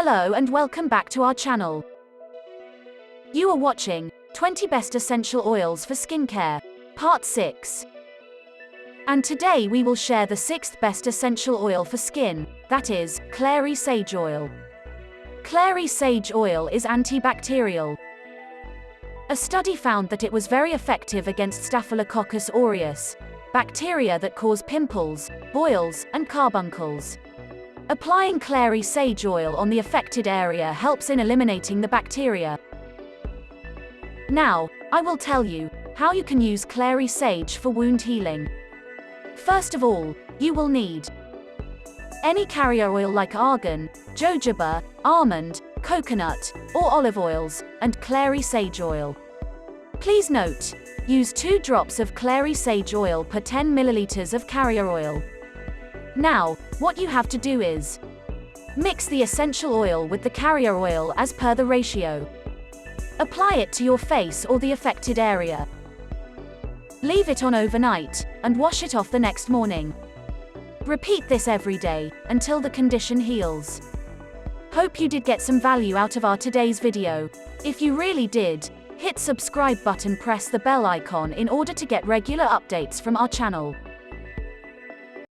Hello and welcome back to our channel. You are watching 20 Best Essential Oils for Skincare, Part 6. And today we will share the 6th best essential oil for skin, that is, Clary Sage Oil. Clary Sage Oil is antibacterial. A study found that it was very effective against Staphylococcus aureus, bacteria that cause pimples, boils, and carbuncles. Applying Clary Sage Oil on the affected area helps in eliminating the bacteria. Now, I will tell you how you can use Clary Sage for wound healing. First of all, you will need any carrier oil like argan, jojoba, almond, coconut, or olive oils, and Clary Sage Oil. Please note, use 2 drops of Clary Sage Oil per 10 milliliters of carrier oil. Now, what you have to do is mix the essential oil with the carrier oil as per the ratio. Apply it to your face or the affected area. Leave it on overnight, and wash it off the next morning. Repeat this every day, until the condition heals. Hope you did get some value out of our today's video. If you really did, hit subscribe button, press the bell icon in order to get regular updates from our channel.